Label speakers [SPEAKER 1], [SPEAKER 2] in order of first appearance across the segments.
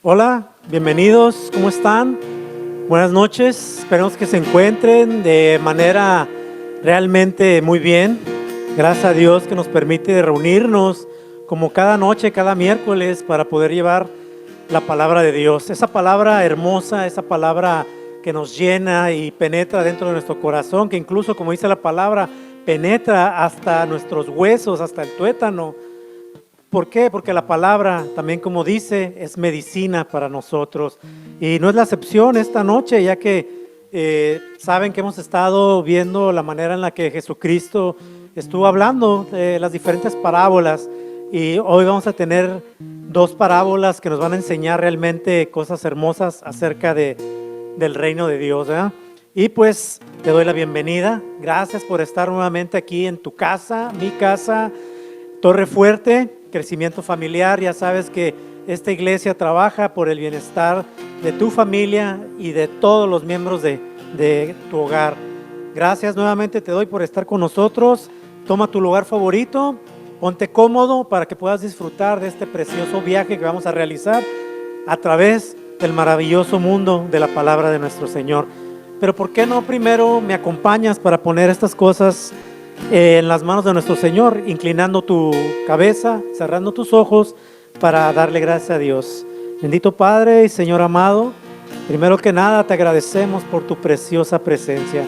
[SPEAKER 1] Hola, bienvenidos, ¿cómo están? Buenas noches, esperemos que se encuentren de manera realmente muy bien. Gracias a Dios que nos permite reunirnos como cada noche, cada miércoles para poder llevar la palabra de Dios. Esa palabra hermosa, esa palabra que nos llena y penetra dentro de nuestro corazón, que incluso, como dice la palabra, penetra hasta nuestros huesos, hasta el tuétano. ¿Por qué? Porque la palabra, también como dice, es medicina para nosotros. Y no es la excepción esta noche, ya que saben que hemos estado viendo la manera en la que Jesucristo estuvo hablando de las diferentes parábolas. Y hoy vamos a tener dos parábolas que nos van a enseñar realmente cosas hermosas acerca del reino de Dios, ¿verdad? Y pues te doy la bienvenida. Gracias por estar nuevamente aquí en tu casa, mi casa, Torre Fuerte, Crecimiento Familiar. Ya sabes que esta iglesia trabaja por el bienestar de tu familia y de todos los miembros de tu hogar. Gracias nuevamente te doy por estar con nosotros. Toma tu lugar favorito, ponte cómodo para que puedas disfrutar de este precioso viaje que vamos a realizar a través del maravilloso mundo de la palabra de nuestro Señor. Pero ¿por qué no primero me acompañas para poner estas cosas en las manos de nuestro Señor, inclinando tu cabeza, cerrando tus ojos para darle gracias a Dios? Bendito Padre y Señor amado, primero que nada te agradecemos por tu preciosa presencia,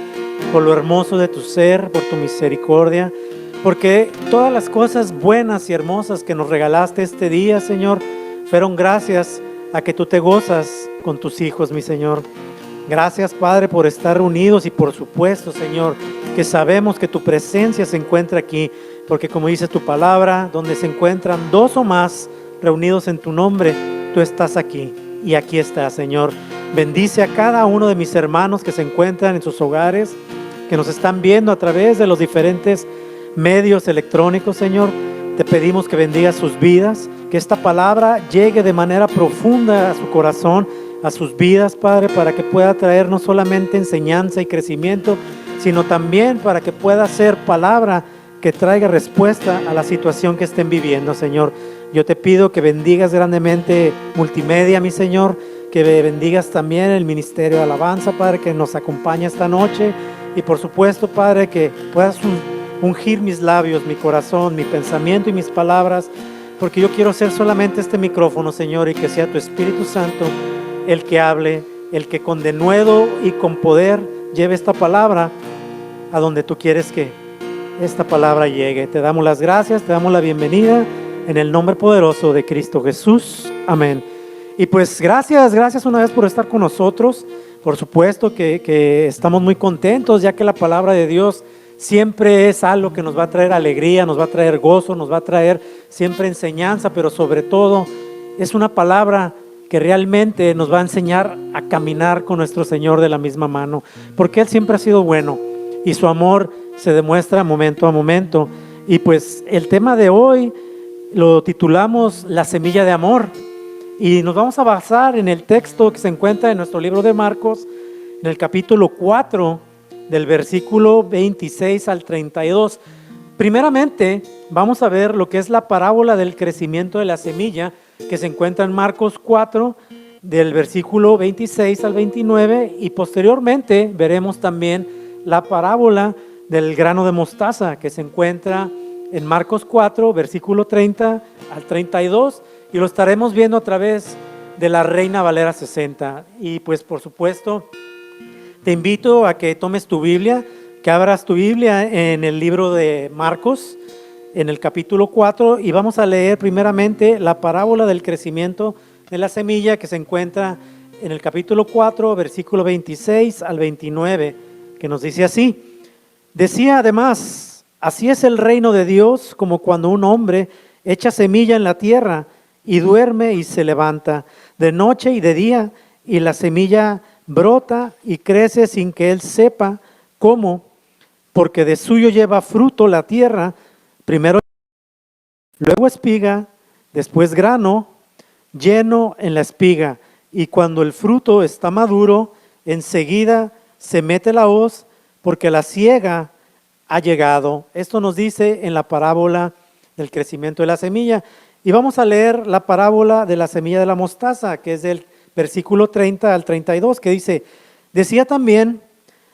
[SPEAKER 1] por lo hermoso de tu ser, por tu misericordia, porque todas las cosas buenas y hermosas que nos regalaste este día, Señor, fueron gracias a que tú te gozas con tus hijos, mi Señor. Gracias, Padre, por estar reunidos y por supuesto, Señor, que sabemos que tu presencia se encuentra aquí, porque como dice tu palabra, donde se encuentran dos o más reunidos en tu nombre, tú estás aquí y aquí estás, Señor. Bendice a cada uno de mis hermanos que se encuentran en sus hogares, que nos están viendo a través de los diferentes medios electrónicos, Señor. Te pedimos que bendigas sus vidas, que esta palabra llegue de manera profunda a su corazón, a sus vidas, Padre, para que pueda traer no solamente enseñanza y crecimiento, sino también para que pueda ser palabra que traiga respuesta a la situación que estén viviendo, Señor. Yo te pido que bendigas grandemente Multimedia, mi Señor, que bendigas también el Ministerio de Alabanza, Padre, que nos acompaña esta noche, y por supuesto, Padre, que puedas ungir mis labios, mi corazón, mi pensamiento y mis palabras, porque yo quiero ser solamente este micrófono, Señor, y que sea tu Espíritu Santo el que hable, el que con denuedo y con poder lleve esta palabra a donde tú quieres que esta palabra llegue. Te damos las gracias, te damos la bienvenida en el nombre poderoso de Cristo Jesús. Amén. Y pues gracias una vez por estar con nosotros. Por supuesto que estamos muy contentos, ya que la palabra de Dios siempre es algo que nos va a traer alegría, nos va a traer gozo, nos va a traer siempre enseñanza, pero sobre todo es una palabra que realmente nos va a enseñar a caminar con nuestro Señor de la misma mano, porque Él siempre ha sido bueno y su amor se demuestra momento a momento. Y pues el tema de hoy lo titulamos La semilla de amor, y nos vamos a basar en el texto que se encuentra en nuestro libro de Marcos, en el capítulo 4, del versículo 26 al 32. Primeramente vamos a ver lo que es la parábola del crecimiento de la semilla, que se encuentra en Marcos 4, del versículo 26 al 29, y posteriormente veremos también la parábola del grano de mostaza, que se encuentra en Marcos 4, versículo 30 al 32, y lo estaremos viendo a través de la Reina Valera 60. Y pues por supuesto te invito a que tomes tu Biblia, que abras tu Biblia en el libro de Marcos, en el capítulo 4, y vamos a leer primeramente la parábola del crecimiento de la semilla, que se encuentra en el capítulo 4, versículo 26 al 29, que nos dice así. Decía además: así es el reino de Dios, como cuando un hombre echa semilla en la tierra y duerme y se levanta de noche y de día, y la semilla brota y crece sin que él sepa cómo, porque de suyo lleva fruto la tierra, primero, luego espiga, después grano, lleno en la espiga, y cuando el fruto está maduro, enseguida se mete la hoz, porque la siega ha llegado. Esto nos dice en la parábola del crecimiento de la semilla. Y vamos a leer la parábola de la semilla de la mostaza, que es del versículo 30 al 32, que dice, decía también,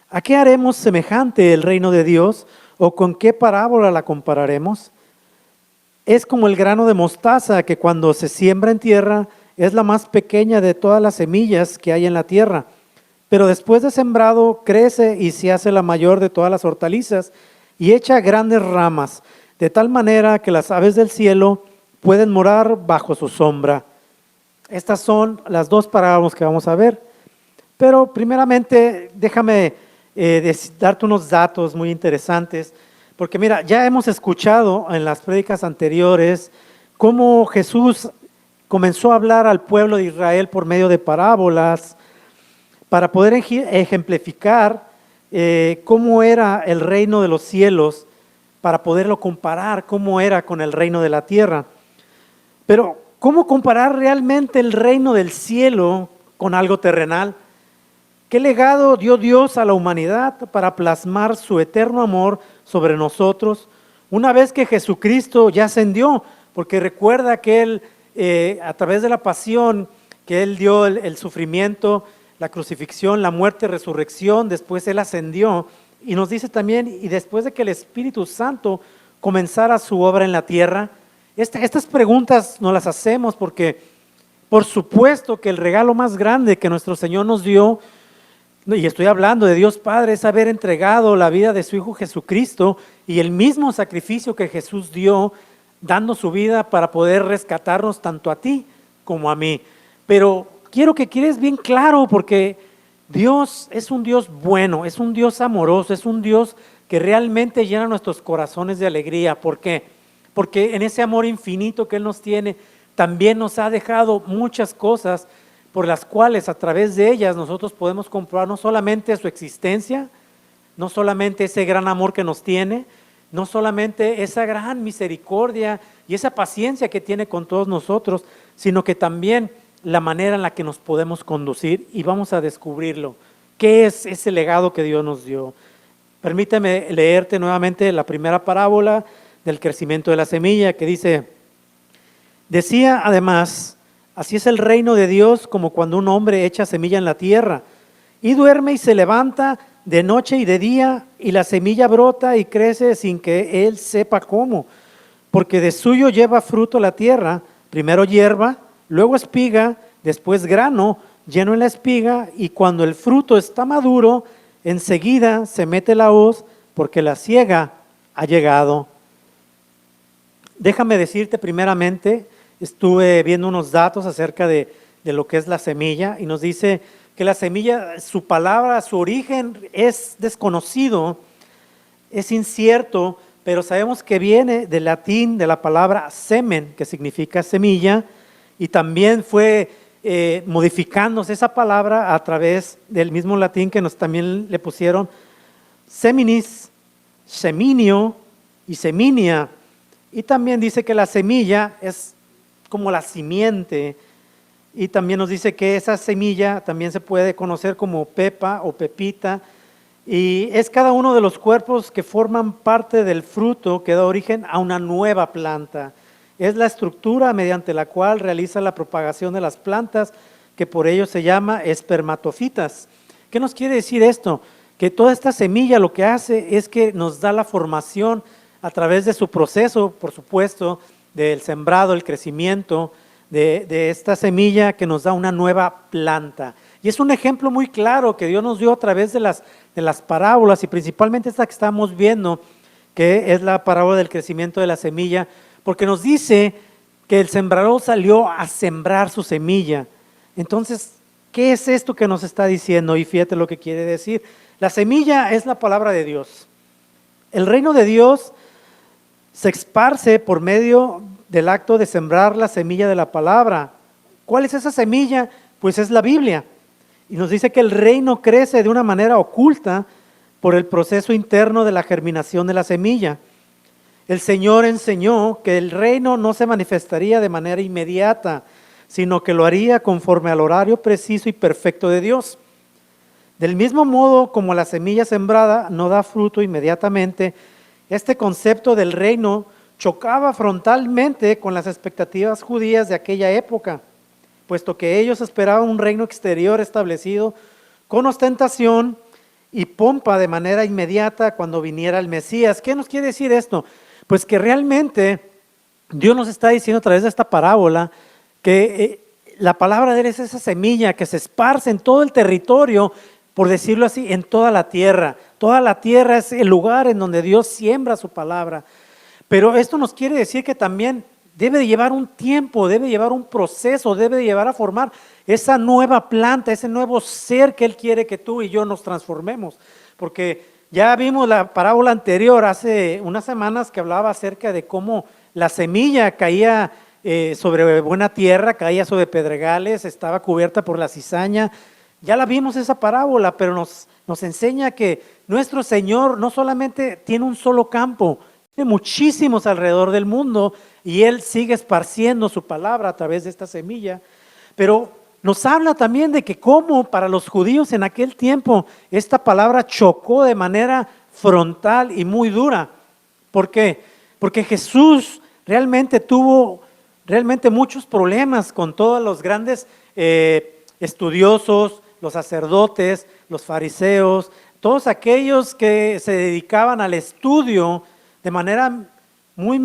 [SPEAKER 1] ¿a qué haremos semejante el reino de Dios? ¿O con qué parábola la compararemos? Es como el grano de mostaza que cuando se siembra en tierra es la más pequeña de todas las semillas que hay en la tierra. Pero después de sembrado crece y se hace la mayor de todas las hortalizas y echa grandes ramas, de tal manera que las aves del cielo pueden morar bajo su sombra. Estas son las dos parábolas que vamos a ver. Pero primeramente déjame darte unos datos muy interesantes. Porque mira, ya hemos escuchado en las prédicas anteriores cómo Jesús comenzó a hablar al pueblo de Israel por medio de parábolas para poder ejemplificar cómo era el reino de los cielos, para poderlo comparar cómo era con el reino de la tierra. Pero, ¿cómo comparar realmente el reino del cielo con algo terrenal? ¿Qué legado dio Dios a la humanidad para plasmar su eterno amor sobre nosotros una vez que Jesucristo ya ascendió? Porque recuerda que Él, a través de la pasión, que Él dio el sufrimiento, la crucifixión, la muerte, resurrección, después Él ascendió. Y nos dice también, y después de que el Espíritu Santo comenzara su obra en la tierra, estas preguntas nos las hacemos porque por supuesto que el regalo más grande que nuestro Señor nos dio, y estoy hablando de Dios Padre, es haber entregado la vida de su Hijo Jesucristo y el mismo sacrificio que Jesús dio, dando su vida para poder rescatarnos tanto a ti como a mí. Pero quiero que quedes bien claro porque Dios es un Dios bueno, es un Dios amoroso, es un Dios que realmente llena nuestros corazones de alegría. ¿Por qué? Porque en ese amor infinito que Él nos tiene, también nos ha dejado muchas cosas por las cuales a través de ellas nosotros podemos comprobar no solamente su existencia, no solamente ese gran amor que nos tiene, no solamente esa gran misericordia y esa paciencia que tiene con todos nosotros, sino que también la manera en la que nos podemos conducir, y vamos a descubrirlo. ¿Qué es ese legado que Dios nos dio? Permíteme leerte nuevamente la primera parábola del crecimiento de la semilla, que dice, decía además, así es el reino de Dios como cuando un hombre echa semilla en la tierra y duerme y se levanta de noche y de día y la semilla brota y crece sin que él sepa cómo, porque de suyo lleva fruto la tierra, primero hierba, luego espiga, después grano lleno en la espiga y cuando el fruto está maduro, enseguida se mete la hoz porque la siega ha llegado. Déjame decirte primeramente, estuve viendo unos datos acerca de lo que es la semilla y nos dice que la semilla, su palabra, su origen es desconocido, es incierto, pero sabemos que viene del latín de la palabra semen, que significa semilla, y también fue modificándose esa palabra a través del mismo latín que nos también le pusieron seminis, seminio y seminia. Y también dice que la semilla es como la simiente, y también nos dice que esa semilla también se puede conocer como pepa o pepita, y es cada uno de los cuerpos que forman parte del fruto que da origen a una nueva planta. Es la estructura mediante la cual realiza la propagación de las plantas, que por ello se llama espermatofitas. ¿Qué nos quiere decir esto? Que toda esta semilla lo que hace es que nos da la formación a través de su proceso, por supuesto, del sembrado, el crecimiento de esta semilla que nos da una nueva planta. Y es un ejemplo muy claro que Dios nos dio a través de las parábolas, y principalmente esta que estamos viendo, que es la parábola del crecimiento de la semilla, porque nos dice que el sembrador salió a sembrar su semilla. Entonces, ¿qué es esto que nos está diciendo? Y fíjate lo que quiere decir. La semilla es la palabra de Dios. El reino de Dios se esparce por medio del acto de sembrar la semilla de la palabra. ¿Cuál es esa semilla? Pues es la Biblia. Y nos dice que el reino crece de una manera oculta por el proceso interno de la germinación de la semilla. El Señor enseñó que el reino no se manifestaría de manera inmediata, sino que lo haría conforme al horario preciso y perfecto de Dios. Del mismo modo como la semilla sembrada no da fruto inmediatamente, este concepto del reino chocaba frontalmente con las expectativas judías de aquella época, puesto que ellos esperaban un reino exterior establecido con ostentación y pompa de manera inmediata cuando viniera el Mesías. ¿Qué nos quiere decir esto? Pues que realmente Dios nos está diciendo a través de esta parábola que la palabra de Él es esa semilla que se esparce en todo el territorio, por decirlo así, en toda la tierra. Toda la tierra es el lugar en donde Dios siembra su palabra. Pero esto nos quiere decir que también debe de llevar un tiempo, debe llevar un proceso, debe de llevar a formar esa nueva planta, ese nuevo ser que Él quiere que tú y yo nos transformemos. Porque ya vimos la parábola anterior hace unas semanas que hablaba acerca de cómo la semilla caía sobre buena tierra, caía sobre pedregales, estaba cubierta por la cizaña. Ya la vimos esa parábola, pero nos enseña que nuestro Señor no solamente tiene un solo campo, tiene muchísimos alrededor del mundo y Él sigue esparciendo su palabra a través de esta semilla. Pero nos habla también de que cómo para los judíos en aquel tiempo esta palabra chocó de manera frontal y muy dura. ¿Por qué? Porque Jesús realmente tuvo muchos problemas con todos los grandes estudiosos, los sacerdotes, los fariseos, todos aquellos que se dedicaban al estudio de manera muy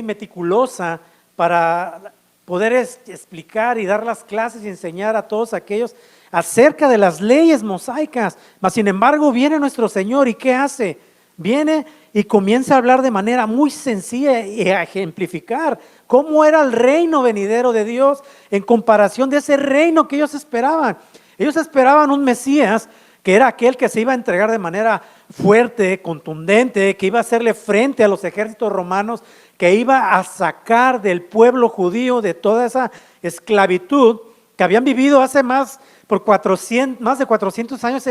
[SPEAKER 1] meticulosa para poder explicar y dar las clases y enseñar a todos aquellos acerca de las leyes mosaicas. Mas sin embargo viene nuestro Señor y ¿qué hace? Viene y comienza a hablar de manera muy sencilla y a ejemplificar cómo era el reino venidero de Dios en comparación de ese reino que ellos esperaban. Ellos esperaban un Mesías que era aquel que se iba a entregar de manera fuerte, contundente, que iba a hacerle frente a los ejércitos romanos, que iba a sacar del pueblo judío de toda esa esclavitud que habían vivido hace más de 400 años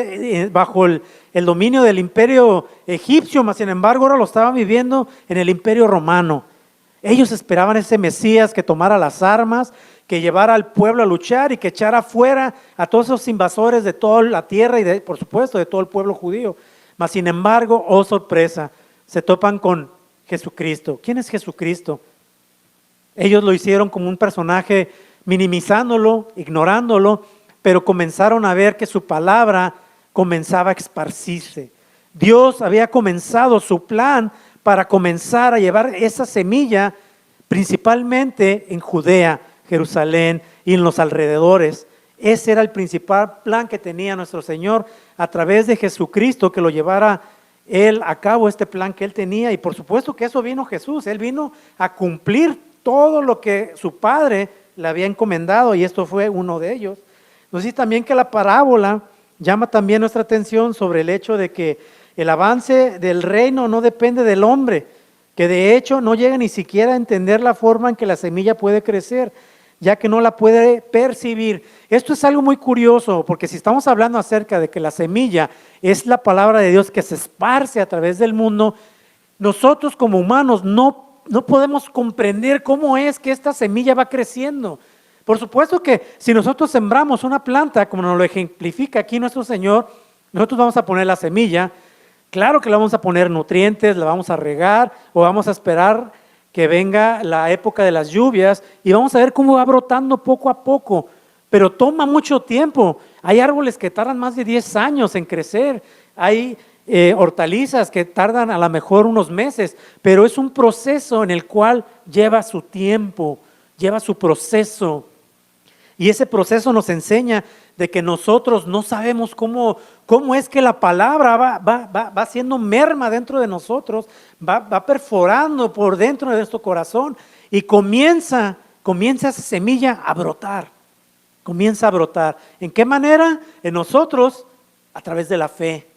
[SPEAKER 1] bajo el dominio del imperio egipcio, mas sin embargo ahora lo estaban viviendo en el imperio romano. Ellos esperaban ese Mesías que tomara las armas, que llevara al pueblo a luchar y que echara fuera a todos esos invasores de toda la tierra y por supuesto de todo el pueblo judío. Mas sin embargo, oh sorpresa, se topan con Jesucristo. ¿Quién es Jesucristo? Ellos lo hicieron como un personaje minimizándolo, ignorándolo, pero comenzaron a ver que su palabra comenzaba a esparcirse. Dios había comenzado su plan para comenzar a llevar esa semilla principalmente en Judea, Jerusalén y en los alrededores. Ese era el principal plan que tenía nuestro Señor a través de Jesucristo, que lo llevara Él a cabo, este plan que Él tenía. Y por supuesto que eso vino Jesús. Él vino a cumplir todo lo que su Padre le había encomendado y esto fue uno de ellos. Nos dice también que la parábola llama también nuestra atención sobre el hecho de que el avance del reino no depende del hombre, que de hecho no llega ni siquiera a entender la forma en que la semilla puede crecer, ya que no la puede percibir. Esto es algo muy curioso, porque si estamos hablando acerca de que la semilla es la palabra de Dios que se esparce a través del mundo, nosotros como humanos no podemos comprender cómo es que esta semilla va creciendo. Por supuesto que si nosotros sembramos una planta, como nos lo ejemplifica aquí nuestro Señor, nosotros vamos a poner la semilla, claro que le vamos a poner nutrientes, la vamos a regar o vamos a esperar que venga la época de las lluvias y vamos a ver cómo va brotando poco a poco, pero toma mucho tiempo. Hay árboles que tardan más de 10 años en crecer, hay hortalizas que tardan a lo mejor unos meses, pero es un proceso en el cual lleva su tiempo, lleva su proceso. Y ese proceso nos enseña de que nosotros no sabemos cómo es que la palabra va haciendo merma dentro de nosotros, va perforando por dentro de nuestro corazón y comienza esa semilla a brotar, comienza a brotar. ¿En qué manera? En nosotros, a través de la fe,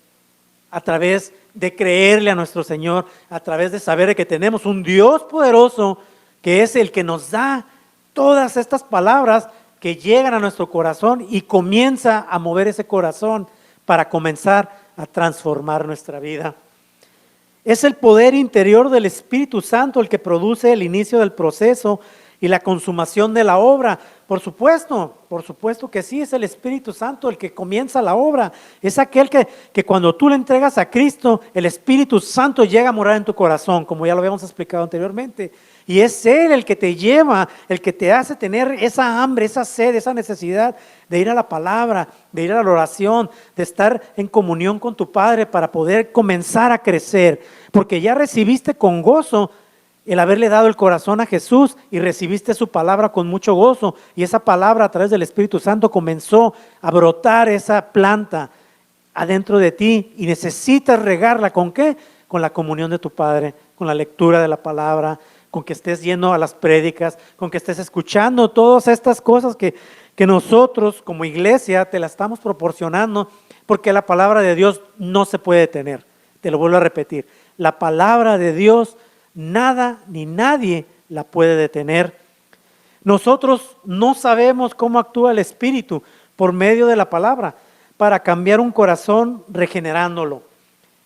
[SPEAKER 1] a través de creerle a nuestro Señor, a través de saber que tenemos un Dios poderoso que es el que nos da todas estas palabras que llegan a nuestro corazón y comienza a mover ese corazón para comenzar a transformar nuestra vida. Es el poder interior del Espíritu Santo el que produce el inicio del proceso y la consumación de la obra, Por supuesto que sí, es el Espíritu Santo el que comienza la obra. Es aquel que cuando tú le entregas a Cristo, el Espíritu Santo llega a morar en tu corazón, como ya lo habíamos explicado anteriormente. Y es Él el que te lleva, el que te hace tener esa hambre, esa sed, esa necesidad de ir a la palabra, de ir a la oración, de estar en comunión con tu Padre para poder comenzar a crecer. Porque ya recibiste con gozo el haberle dado el corazón a Jesús y recibiste su palabra con mucho gozo, y esa palabra a través del Espíritu Santo comenzó a brotar esa planta adentro de ti, y necesitas regarla. ¿Con qué? Con la comunión de tu Padre, con la lectura de la palabra, con que estés yendo a las prédicas, con que estés escuchando todas estas cosas que nosotros como iglesia te la estamos proporcionando, porque la palabra de Dios no se puede detener. Te lo vuelvo a repetir, la palabra de Dios nada ni nadie la puede detener. Nosotros no sabemos cómo actúa el Espíritu por medio de la palabra para cambiar un corazón regenerándolo.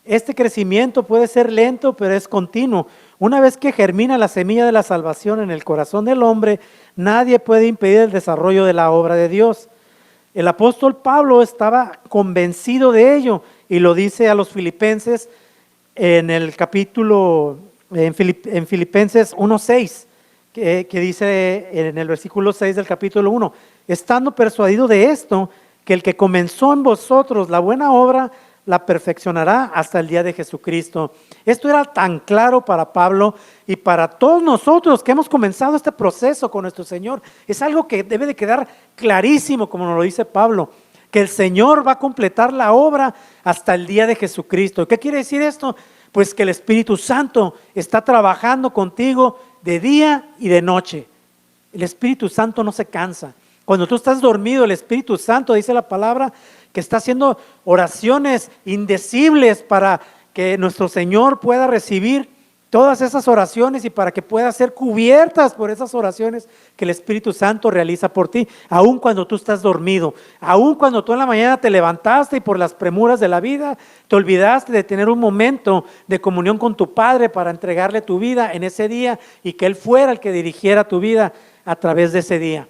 [SPEAKER 1] Este crecimiento puede ser lento, pero es continuo. Una vez que germina la semilla de la salvación en el corazón del hombre, nadie puede impedir el desarrollo de la obra de Dios. El apóstol Pablo estaba convencido de ello y lo dice a los filipenses en el capítulo en Filipenses 1:6, que dice en el versículo 6 del capítulo 1, estando persuadido de esto, que el que comenzó en vosotros la buena obra, la perfeccionará hasta el día de Jesucristo. Esto era tan claro para Pablo y para todos nosotros que hemos comenzado este proceso con nuestro Señor. Es algo que debe de quedar clarísimo, como nos lo dice Pablo, que el Señor va a completar la obra hasta el día de Jesucristo. ¿Qué quiere decir esto? Pues que el Espíritu Santo está trabajando contigo de día y de noche. El Espíritu Santo no se cansa. Cuando tú estás dormido, el Espíritu Santo, dice la palabra, que está haciendo oraciones indecibles para que nuestro Señor pueda recibir todas esas oraciones y para que puedan ser cubiertas por esas oraciones que el Espíritu Santo realiza por ti, aun cuando tú estás dormido, aun cuando tú en la mañana te levantaste y por las premuras de la vida te olvidaste de tener un momento de comunión con tu Padre para entregarle tu vida en ese día y que Él fuera el que dirigiera tu vida a través de ese día.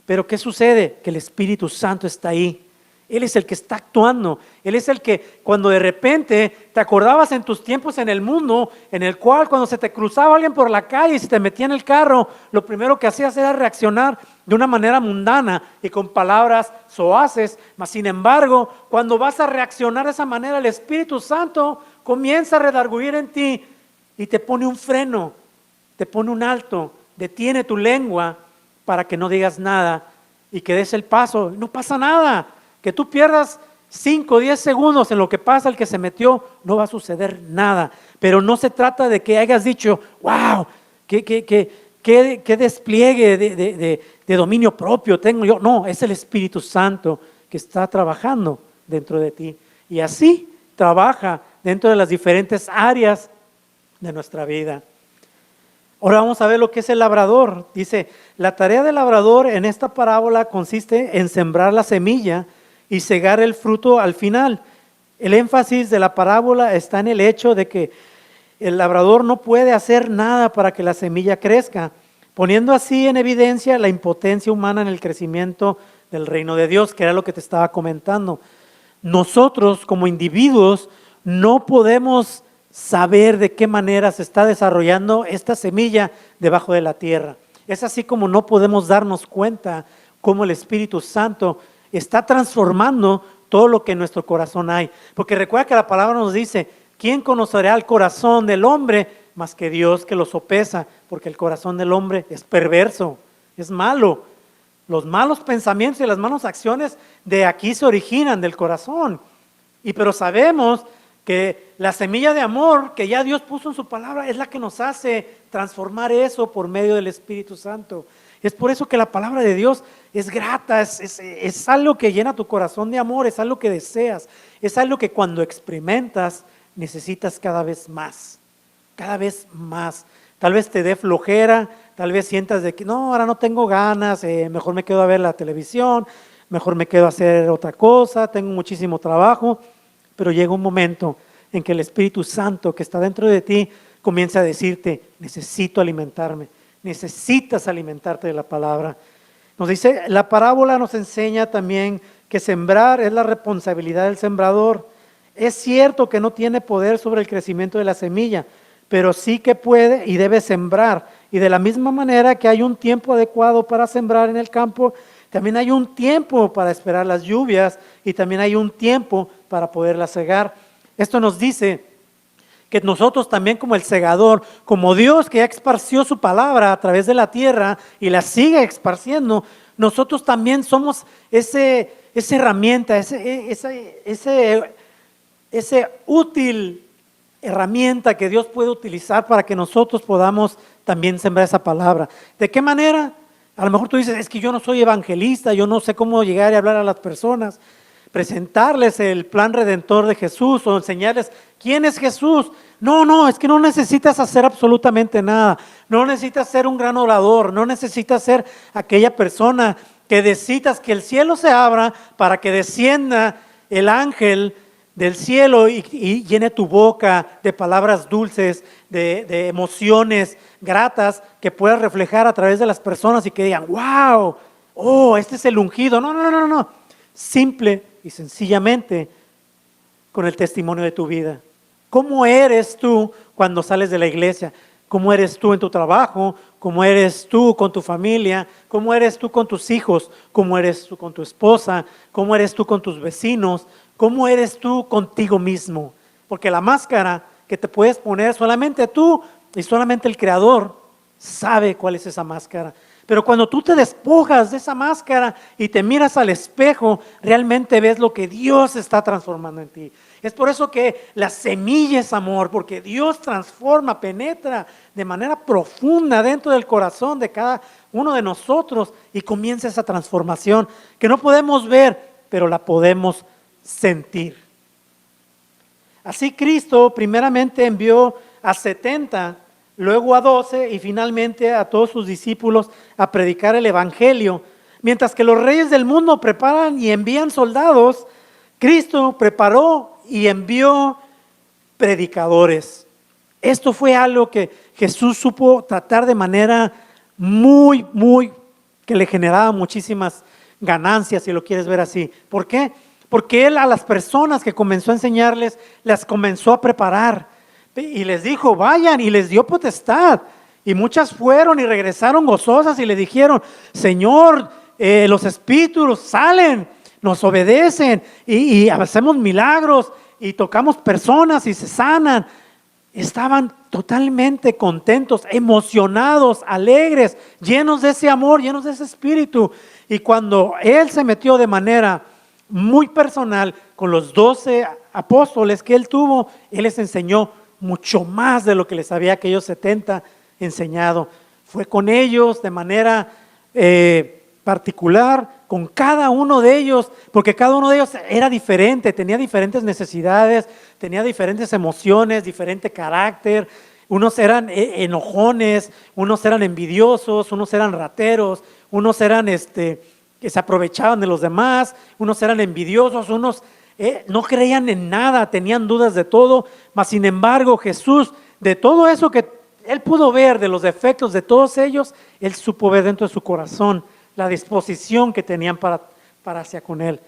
[SPEAKER 1] Pero ¿qué sucede? Que el Espíritu Santo está ahí. Él es el que está actuando. Él es el que cuando de repente te acordabas en tus tiempos en el mundo, en el cual cuando se te cruzaba alguien por la calle y se te metía en el carro, lo primero que hacías era reaccionar de una manera mundana y con palabras soaces. Mas sin embargo, cuando vas a reaccionar de esa manera, el Espíritu Santo comienza a redarguir en ti y te pone un freno, te pone un alto, detiene tu lengua para que no digas nada y que des el paso. No pasa nada. Que tú pierdas 5 o 10 segundos en lo que pasa el que se metió, no va a suceder nada. Pero no se trata de que hayas dicho, wow, qué despliegue de dominio propio tengo yo. No, es el Espíritu Santo que está trabajando dentro de ti. Y así trabaja dentro de las diferentes áreas de nuestra vida. Ahora vamos a ver lo que es el labrador. Dice, la tarea del labrador en esta parábola consiste en sembrar la semilla y cegar el fruto al final. El énfasis de la parábola está en el hecho de que el labrador no puede hacer nada para que la semilla crezca, poniendo así en evidencia la impotencia humana en el crecimiento del reino de Dios, que era lo que te estaba comentando. Nosotros como individuos no podemos saber de qué manera se está desarrollando esta semilla debajo de la tierra. Es así como no podemos darnos cuenta cómo el Espíritu Santo está transformando todo lo que en nuestro corazón hay. Porque recuerda que la palabra nos dice, ¿quién conocerá el corazón del hombre más que Dios que lo sopesa? Porque el corazón del hombre es perverso, es malo. Los malos pensamientos y las malas acciones de aquí se originan del corazón. Pero sabemos que la semilla de amor que ya Dios puso en su palabra es la que nos hace transformar eso por medio del Espíritu Santo. Es por eso que la palabra de Dios es grata, es algo que llena tu corazón de amor, es algo que deseas, es algo que cuando experimentas necesitas cada vez más, cada vez más. Tal vez te dé flojera, tal vez sientas de que no, ahora no tengo ganas, mejor me quedo a ver la televisión, mejor me quedo a hacer otra cosa, tengo muchísimo trabajo, pero llega un momento en que el Espíritu Santo que está dentro de ti comienza a decirte, necesito alimentarme. Necesitas alimentarte de la palabra. Nos dice, la parábola nos enseña también que sembrar es la responsabilidad del sembrador. Es cierto que no tiene poder sobre el crecimiento de la semilla, pero sí que puede y debe sembrar. Y de la misma manera que hay un tiempo adecuado para sembrar en el campo, también hay un tiempo para esperar las lluvias y también hay un tiempo para poderlas cegar. Esto nos dice que nosotros también como el segador, como Dios que ya esparció su palabra a través de la tierra y la sigue esparciendo, nosotros también somos esa herramienta, ese útil herramienta que Dios puede utilizar para que nosotros podamos también sembrar esa palabra. ¿De qué manera? A lo mejor tú dices, es que yo no soy evangelista, yo no sé cómo llegar y hablar a las personas, presentarles el plan redentor de Jesús o enseñarles quién es Jesús. No, es que no necesitas hacer absolutamente nada, no necesitas ser un gran orador, no necesitas ser aquella persona que necesitas que el cielo se abra para que descienda el ángel del cielo y llene tu boca de palabras dulces, de emociones gratas que puedas reflejar a través de las personas y que digan, wow, oh, este es el ungido. No. Simple y sencillamente con el testimonio de tu vida. ¿Cómo eres tú cuando sales de la iglesia? ¿Cómo eres tú en tu trabajo? ¿Cómo eres tú con tu familia? ¿Cómo eres tú con tus hijos? ¿Cómo eres tú con tu esposa? ¿Cómo eres tú con tus vecinos? ¿Cómo eres tú contigo mismo? Porque la máscara que te puedes poner solamente tú y solamente el Creador sabe cuál es esa máscara. Pero cuando tú te despojas de esa máscara y te miras al espejo, realmente ves lo que Dios está transformando en ti. Es por eso que la semilla es amor, porque Dios transforma, penetra de manera profunda dentro del corazón de cada uno de nosotros y comienza esa transformación que no podemos ver, pero la podemos sentir. Así Cristo primeramente envió a 70, luego a 12 y finalmente a todos sus discípulos a predicar el evangelio. Mientras que los reyes del mundo preparan y envían soldados, Cristo preparó y envió predicadores. Esto fue algo que Jesús supo tratar de manera muy, que le generaba muchísimas ganancias, si lo quieres ver así. ¿Por qué? Porque Él a las personas que comenzó a enseñarles, las comenzó a preparar y les dijo, vayan, y les dio potestad. Y muchas fueron y regresaron gozosas y le dijeron, Señor, los espíritus salen, nos obedecen y hacemos milagros y tocamos personas y se sanan. Estaban totalmente contentos, emocionados, alegres, llenos de ese amor, llenos de ese espíritu. Y cuando Él se metió de manera muy personal con los 12 apóstoles que Él tuvo, Él les enseñó mucho más de lo que les había aquellos 70 enseñado. Fue con ellos de manera particular, con cada uno de ellos, porque cada uno de ellos era diferente, tenía diferentes necesidades, tenía diferentes emociones, diferente carácter. Unos eran enojones, unos eran envidiosos, unos eran rateros, unos eran que se aprovechaban de los demás, unos eran envidiosos, unos no creían en nada, tenían dudas de todo, mas sin embargo Jesús, de todo eso que Él pudo ver, de los defectos de todos ellos, Él supo ver dentro de su corazón la disposición que tenían para hacia con Él.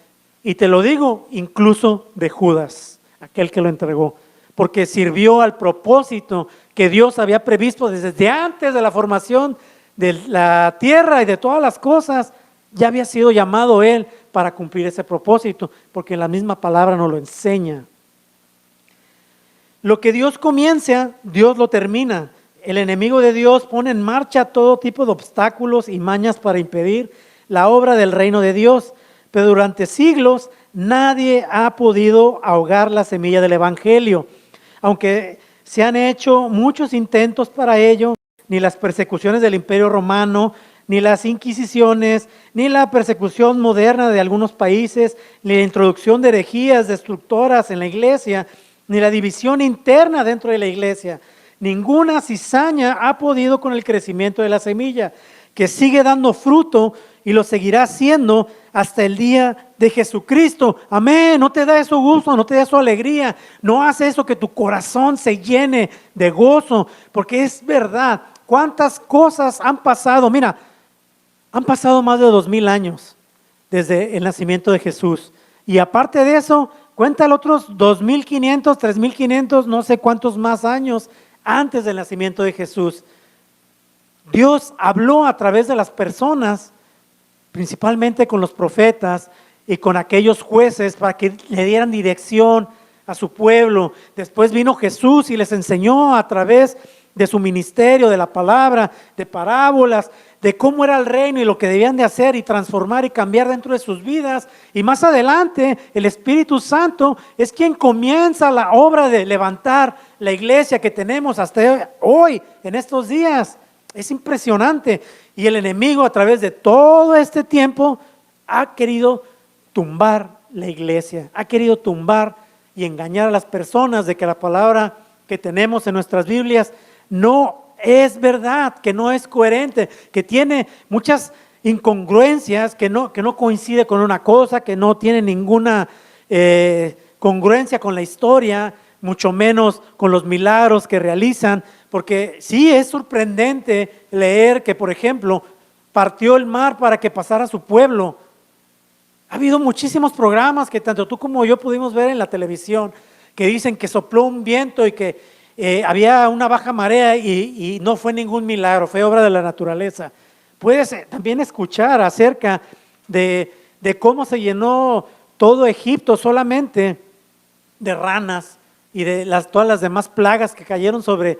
[SPEAKER 1] Y te lo digo, incluso de Judas, aquel que lo entregó, porque sirvió al propósito que Dios había previsto desde antes de la formación de la tierra y de todas las cosas. Ya había sido llamado Él para cumplir ese propósito, porque la misma palabra nos lo enseña. Lo que Dios comienza, Dios lo termina. El enemigo de Dios pone en marcha todo tipo de obstáculos y mañas para impedir la obra del reino de Dios, pero durante siglos nadie ha podido ahogar la semilla del evangelio. Aunque se han hecho muchos intentos para ello, ni las persecuciones del Imperio Romano, ni las inquisiciones, ni la persecución moderna de algunos países, ni la introducción de herejías destructoras en la iglesia, ni la división interna dentro de la iglesia. Ninguna cizaña ha podido con el crecimiento de la semilla, que sigue dando fruto y lo seguirá haciendo hasta el día de Jesucristo. Amén. No te da eso gusto, no te da eso alegría, no hace eso que tu corazón se llene de gozo, porque es verdad. ¿Cuántas cosas han pasado? Mira, Han pasado más de 2000 años desde el nacimiento de Jesús. Y aparte de eso, cuéntale otros 2500, 3500, no sé cuántos más años antes del nacimiento de Jesús. Dios habló a través de las personas, principalmente con los profetas y con aquellos jueces para que le dieran dirección a su pueblo. Después vino Jesús y les enseñó a través de su ministerio, de la palabra, de parábolas, de cómo era el reino y lo que debían de hacer y transformar y cambiar dentro de sus vidas. Y más adelante el Espíritu Santo es quien comienza la obra de levantar la iglesia que tenemos hasta hoy, en estos días. Es impresionante. Y el enemigo a través de todo este tiempo ha querido tumbar la iglesia, ha querido tumbar y engañar a las personas de que la palabra que tenemos en nuestras Biblias no es verdad, que no es coherente, que tiene muchas incongruencias, que no coincide con una cosa, que no tiene ninguna congruencia con la historia, mucho menos con los milagros que realizan, porque sí es sorprendente leer que, por ejemplo, partió el mar para que pasara su pueblo. Ha habido muchísimos programas que tanto tú como yo pudimos ver en la televisión, que dicen que sopló un viento y que había una baja marea y no fue ningún milagro, fue obra de la naturaleza. Puedes también escuchar acerca de cómo se llenó todo Egipto solamente de ranas y de todas las demás plagas que cayeron sobre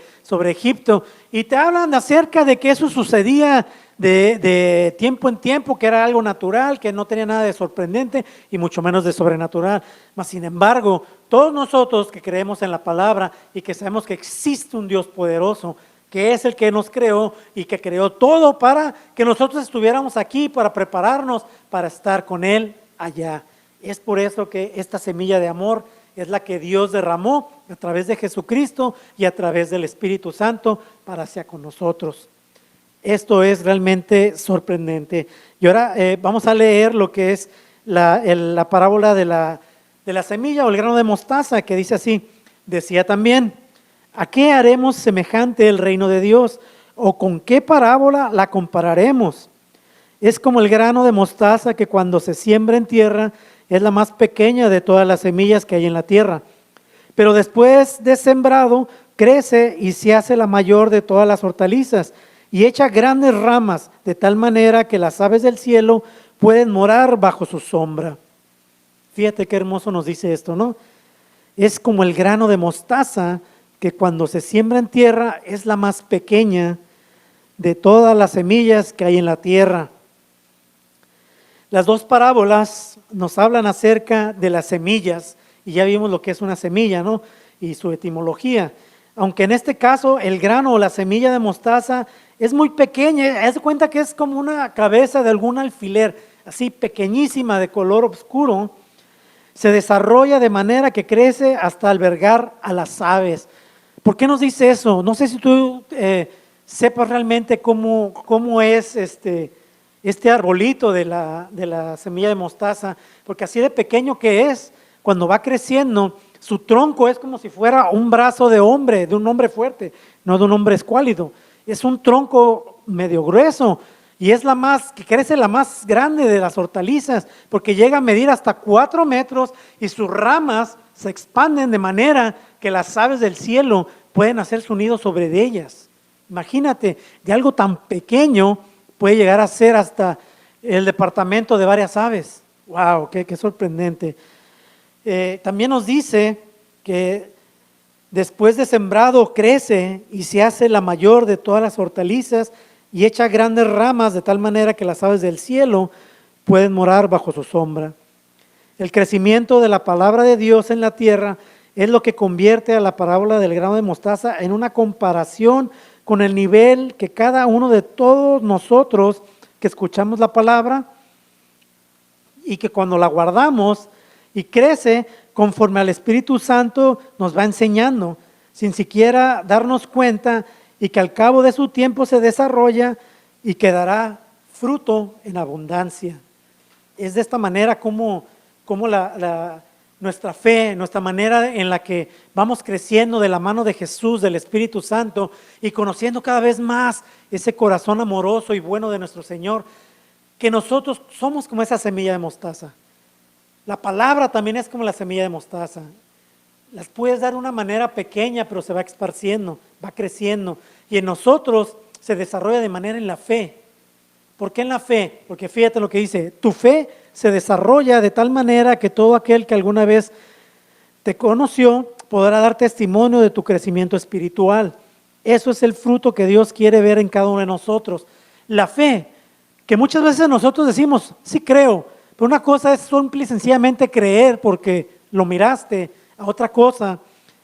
[SPEAKER 1] Egipto, y te hablan acerca de que eso sucedía de tiempo en tiempo, que era algo natural, que no tenía nada de sorprendente y mucho menos de sobrenatural. Mas sin embargo, todos nosotros que creemos en la palabra y que sabemos que existe un Dios poderoso, que es el que nos creó y que creó todo para que nosotros estuviéramos aquí, para prepararnos para estar con Él allá. Es por eso que esta semilla de amor es la que Dios derramó a través de Jesucristo y a través del Espíritu Santo para hacia con nosotros. Esto es realmente sorprendente. Y ahora vamos a leer lo que es la parábola de la semilla o el grano de mostaza, que dice así: decía también, ¿a qué haremos semejante el reino de Dios? ¿O con qué parábola la compararemos? Es como el grano de mostaza que cuando se siembra en tierra es la más pequeña de todas las semillas que hay en la tierra. Pero después de sembrado, crece y se hace la mayor de todas las hortalizas y echa grandes ramas, de tal manera que las aves del cielo pueden morar bajo su sombra. Fíjate qué hermoso nos dice esto, ¿no? Es como el grano de mostaza que cuando se siembra en tierra es la más pequeña de todas las semillas que hay en la tierra. Las dos parábolas nos hablan acerca de las semillas y ya vimos lo que es una semilla, ¿no? Y su etimología. Aunque en este caso el grano o la semilla de mostaza es muy pequeña, haz de cuenta que es como una cabeza de algún alfiler, así pequeñísima, de color oscuro, se desarrolla de manera que crece hasta albergar a las aves. ¿Por qué nos dice eso? No sé si tú sepas realmente cómo es este arbolito de la semilla de mostaza, porque así de pequeño que es, cuando va creciendo, su tronco es como si fuera un brazo de un hombre fuerte, no de un hombre escuálido. Es un tronco medio grueso y es que crece la más grande de las hortalizas, porque llega a medir hasta 4 metros y sus ramas se expanden de manera que las aves del cielo pueden hacer su nido sobre ellas. Imagínate, de algo tan pequeño puede llegar a ser hasta el departamento de varias aves. ¡Wow! ¡Qué sorprendente! También nos dice que después de sembrado crece y se hace la mayor de todas las hortalizas y echa grandes ramas de tal manera que las aves del cielo pueden morar bajo su sombra. El crecimiento de la palabra de Dios en la tierra es lo que convierte a la parábola del grano de mostaza en una comparación con el nivel que cada uno de todos nosotros que escuchamos la palabra y que cuando la guardamos y crece conforme al Espíritu Santo nos va enseñando sin siquiera darnos cuenta, y que al cabo de su tiempo se desarrolla y que dará fruto en abundancia. Es de esta manera como nuestra fe, nuestra manera en la que vamos creciendo de la mano de Jesús, del Espíritu Santo, y conociendo cada vez más ese corazón amoroso y bueno de nuestro Señor, que nosotros somos como esa semilla de mostaza. La palabra también es como la semilla de mostaza. Las puedes dar de una manera pequeña, pero se va esparciendo, va creciendo. Y en nosotros se desarrolla de manera en la fe. ¿Por qué en la fe? Porque fíjate lo que dice, tu fe se desarrolla de tal manera que todo aquel que alguna vez te conoció podrá dar testimonio de tu crecimiento espiritual. Eso es el fruto que Dios quiere ver en cada uno de nosotros. La fe, que muchas veces nosotros decimos, sí creo, pero una cosa es simple y sencillamente creer porque lo miraste, a otra cosa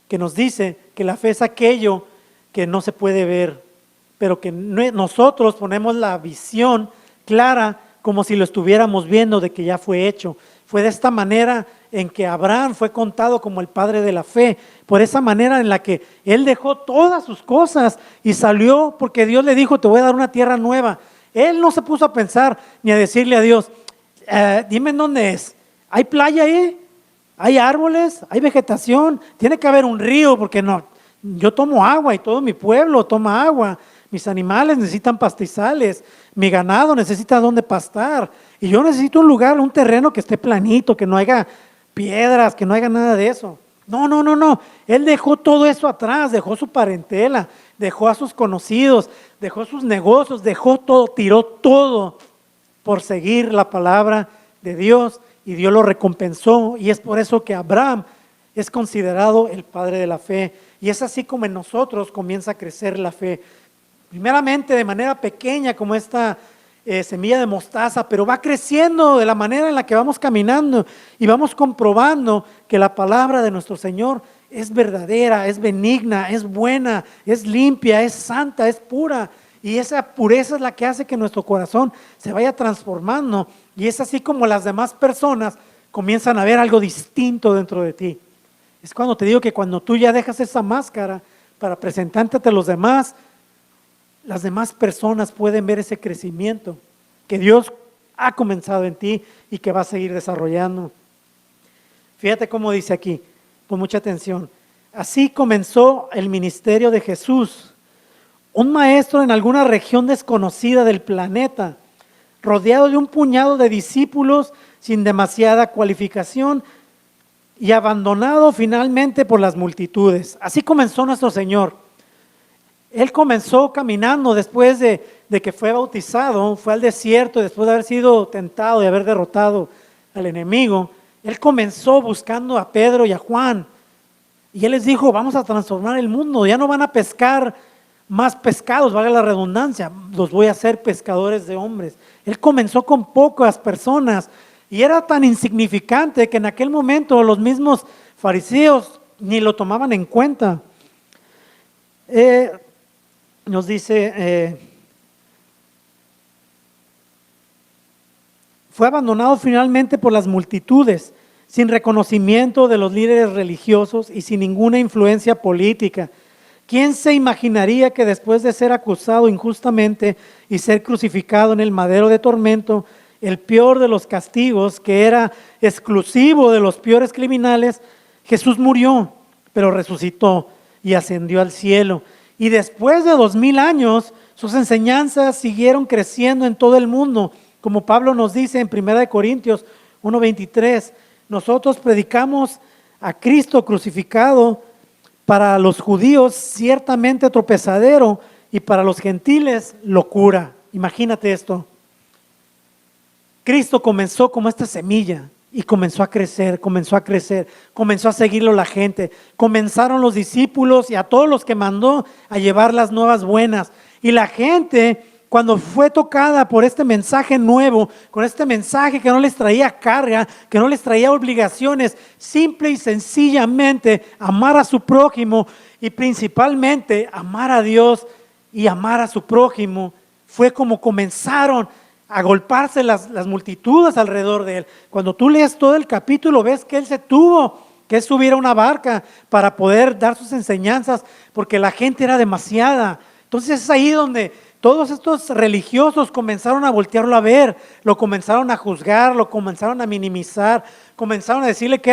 [SPEAKER 1] que nos dice que la fe es aquello que no se puede ver, pero que nosotros ponemos la visión clara como si lo estuviéramos viendo de que ya fue hecho. Fue de esta manera en que Abraham fue contado como el padre de la fe, por esa manera en la que él dejó todas sus cosas y salió porque Dios le dijo, te voy a dar una tierra nueva. Él no se puso a pensar ni a decirle a Dios, dime en dónde es, ¿hay playa ahí? ¿Hay árboles? ¿Hay vegetación? Tiene que haber un río porque no, yo tomo agua y todo mi pueblo toma agua. Mis animales necesitan pastizales, mi ganado necesita donde pastar y yo necesito un lugar, un terreno que esté planito, que no haya piedras, que no haya nada de eso. No. Él dejó todo eso atrás, dejó su parentela, dejó a sus conocidos, dejó sus negocios, dejó todo, tiró todo por seguir la palabra de Dios. Y Dios lo recompensó y es por eso que Abraham es considerado el padre de la fe. Y es así como en nosotros comienza a crecer la fe. Primeramente de manera pequeña como esta semilla de mostaza, pero va creciendo de la manera en la que vamos caminando y vamos comprobando que la palabra de nuestro Señor es verdadera, es benigna, es buena, es limpia, es santa, es pura. Y esa pureza es la que hace que nuestro corazón se vaya transformando. Y es así como las demás personas comienzan a ver algo distinto dentro de ti. Es cuando te digo que cuando tú ya dejas esa máscara para presentarte ante los demás, las demás personas pueden ver ese crecimiento que Dios ha comenzado en ti y que va a seguir desarrollando. Fíjate cómo dice aquí, con mucha atención. Así comenzó el ministerio de Jesús, un maestro en alguna región desconocida del planeta, rodeado de un puñado de discípulos sin demasiada cualificación y abandonado finalmente por las multitudes. Así comenzó nuestro Señor. Él comenzó caminando después de que fue bautizado, fue al desierto después de haber sido tentado y haber derrotado al enemigo. Él comenzó buscando a Pedro y a Juan y Él les dijo, vamos a transformar el mundo, ya no van a pescar más pescados, valga la redundancia, los voy a hacer pescadores de hombres. Él comenzó con pocas personas y era tan insignificante que en aquel momento los mismos fariseos ni lo tomaban en cuenta. Nos dice, fue abandonado finalmente por las multitudes, sin reconocimiento de los líderes religiosos y sin ninguna influencia política. ¿Quién se imaginaría que después de ser acusado injustamente y ser crucificado en el madero de tormento, el peor de los castigos, que era exclusivo de los peores criminales, Jesús murió, pero resucitó y ascendió al cielo? Y después de 2000 años, sus enseñanzas siguieron creciendo en todo el mundo, como Pablo nos dice en 1 Corintios 1:23, nosotros predicamos a Cristo crucificado, para los judíos ciertamente tropezadero y para los gentiles locura. Imagínate esto. Cristo comenzó como esta semilla y comenzó a crecer, comenzó a seguirlo la gente. Comenzaron los discípulos y a todos los que mandó a llevar las nuevas buenas. Y la gente, cuando fue tocada por este mensaje nuevo, con este mensaje que no les traía carga, que no les traía obligaciones, simple y sencillamente amar a su prójimo y principalmente amar a Dios y amar a su prójimo, fue como comenzaron a agolparse las multitudes alrededor de él. Cuando tú lees todo el capítulo, ves que él se tuvo que subir a una barca para poder dar sus enseñanzas, porque la gente era demasiada. Entonces es ahí donde todos estos religiosos comenzaron a voltearlo a ver, lo comenzaron a juzgar, lo comenzaron a minimizar, comenzaron a decirle que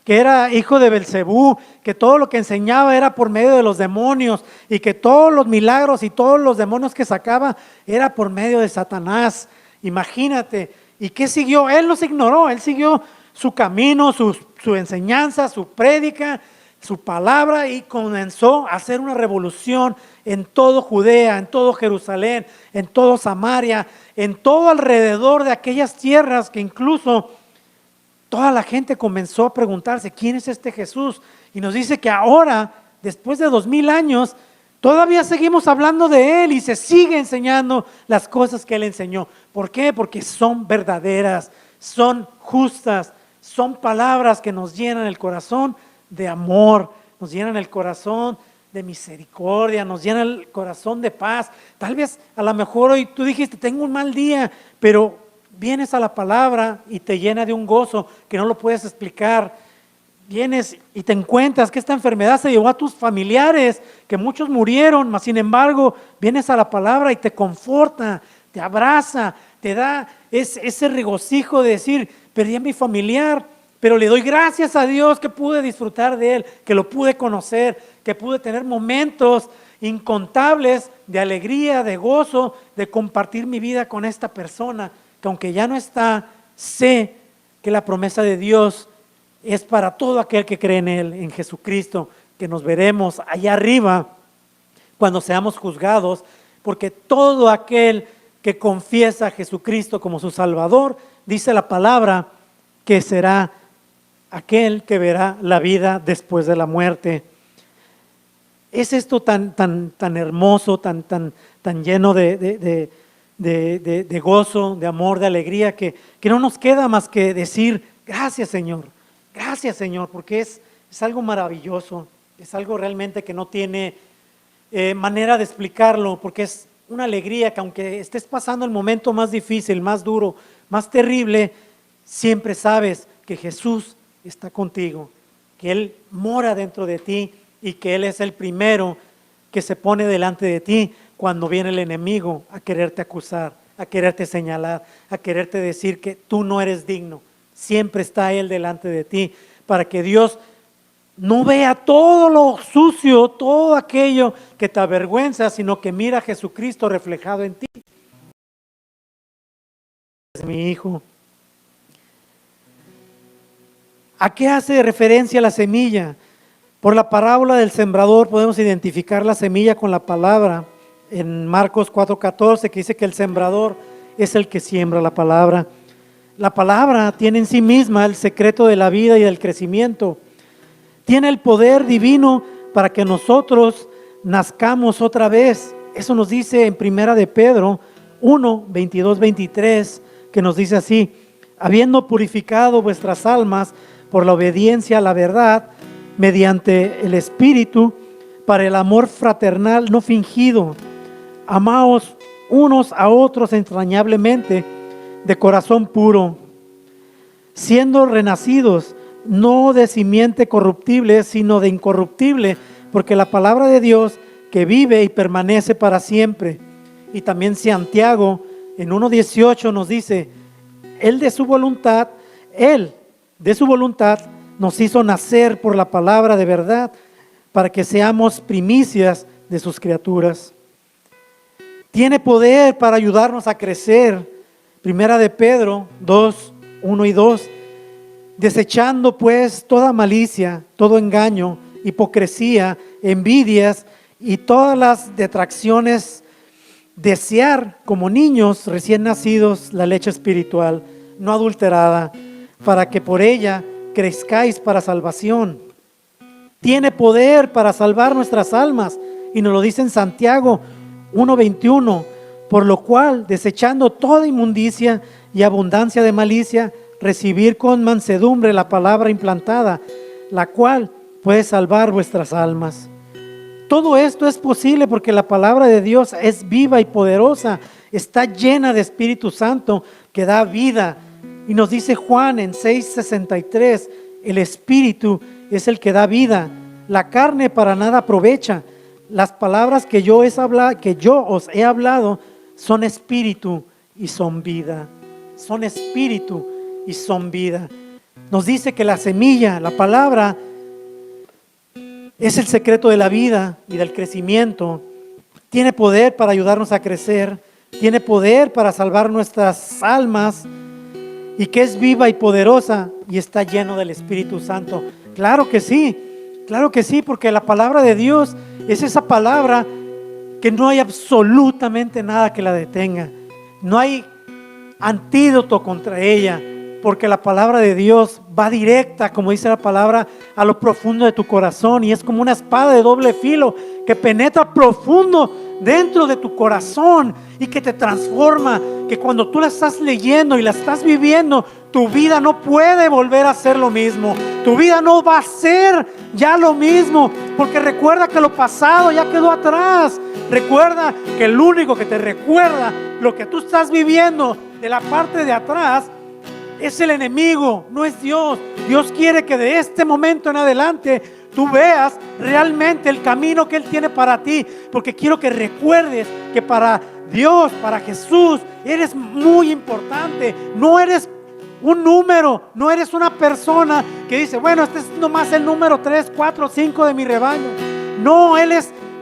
[SPEAKER 1] era hijo de Belcebú, que todo lo que enseñaba era por medio de los demonios y que todos los milagros y todos los demonios que sacaba era por medio de Satanás. Imagínate. ¿Y qué siguió? Él los ignoró, él siguió su camino, su enseñanza, su prédica, su palabra, y comenzó a hacer una revolución en todo Judea, en todo Jerusalén, en todo Samaria, en todo alrededor de aquellas tierras, que incluso toda la gente comenzó a preguntarse, ¿quién es este Jesús? Y nos dice que ahora, después de 2000 años, todavía seguimos hablando de Él y se sigue enseñando las cosas que Él enseñó. ¿Por qué? Porque son verdaderas, son justas, son palabras que nos llenan el corazón de amor, nos llenan el corazón de misericordia, nos llenan el corazón de paz. Tal vez a lo mejor hoy tú dijiste, tengo un mal día, pero vienes a la palabra y te llena de un gozo que no lo puedes explicar. Vienes y te encuentras que esta enfermedad se llevó a tus familiares, que muchos murieron, mas sin embargo vienes a la palabra y te conforta, te abraza, te da ese regocijo de decir, perdí a mi familiar, pero le doy gracias a Dios que pude disfrutar de él, que lo pude conocer, que pude tener momentos incontables de alegría, de gozo, de compartir mi vida con esta persona, que aunque ya no está, sé que la promesa de Dios es para todo aquel que cree en Él, en Jesucristo, que nos veremos allá arriba cuando seamos juzgados, porque todo aquel que confiesa a Jesucristo como su Salvador, dice la palabra, que será aquel que verá la vida después de la muerte. Es esto tan hermoso, tan lleno de gozo, de amor, de alegría, que no nos queda más que decir, gracias Señor, porque es algo maravilloso, es algo realmente que no tiene manera de explicarlo, porque es una alegría que aunque estés pasando el momento más difícil, más duro, más terrible, siempre sabes que Jesús está contigo, que Él mora dentro de ti y que Él es el primero que se pone delante de ti cuando viene el enemigo a quererte acusar, a quererte señalar, a quererte decir que tú no eres digno. Siempre está Él delante de ti para que Dios no vea todo lo sucio, todo aquello que te avergüenza, sino que mira a Jesucristo reflejado en ti. Es mi hijo. ¿A qué hace referencia la semilla? Por la parábola del sembrador podemos identificar la semilla con la palabra. En Marcos 4:14, que dice que el sembrador es el que siembra la palabra. La palabra tiene en sí misma el secreto de la vida y del crecimiento. Tiene el poder divino para que nosotros nazcamos otra vez. Eso nos dice en Primera de Pedro 1, 22, 23, que nos dice así: habiendo purificado vuestras almas por la obediencia a la verdad, mediante el Espíritu, para el amor fraternal no fingido, amaos unos a otros entrañablemente, de corazón puro, siendo renacidos, no de simiente corruptible, sino de incorruptible, porque la palabra de Dios que vive y permanece para siempre. Y también Santiago en 1:18 nos dice, Él de su voluntad nos hizo nacer por la palabra de verdad, para que seamos primicias de sus criaturas. Tiene poder para ayudarnos a crecer. Primera de Pedro 2, 1 y 2. Desechando pues toda malicia, todo engaño, hipocresía, envidias y todas las detracciones, desear como niños recién nacidos la leche espiritual, no adulterada, para que por ella crezcáis para salvación. Tiene poder para salvar nuestras almas, y nos lo dice en Santiago 1:21, por lo cual, desechando toda inmundicia y abundancia de malicia, recibir con mansedumbre la palabra implantada, la cual puede salvar vuestras almas. Todo esto es posible porque la palabra de Dios es viva y poderosa, está llena de Espíritu Santo que da vida. Y nos dice Juan en 6:63, el Espíritu es el que da vida, la carne para nada aprovecha. Las palabras que yo os he hablado son espíritu y son vida. Son espíritu y son vida. Nos dice que la semilla, la palabra, es el secreto de la vida y del crecimiento. Tiene poder para ayudarnos a crecer. tiene poder para salvar nuestras almas y que es viva y poderosa y está lleno del Espíritu Santo. Claro que sí, porque la palabra de Dios es esa palabra que no hay absolutamente nada que la detenga. No hay antídoto contra ella, porque la palabra de Dios va directa, como dice la palabra, a lo profundo de tu corazón, y es como una espada de doble filo que penetra profundo dentro de tu corazón y que te transforma, que cuando tú la estás leyendo y la estás viviendo, tu vida no puede volver a ser lo mismo. Tu vida no va a ser ya lo mismo, porque recuerda que lo pasado ya quedó atrás. Recuerda que el único que te recuerda lo que tú estás viviendo de la parte de atrás es el enemigo, no es Dios. Dios quiere que de este momento en adelante tú veas realmente el camino que Él tiene para ti, porque quiero que recuerdes que para Dios, para Jesús, eres muy importante. No eres un número, no eres una persona que dice, bueno, este es nomás el número 3, 4, 5 de mi rebaño. No,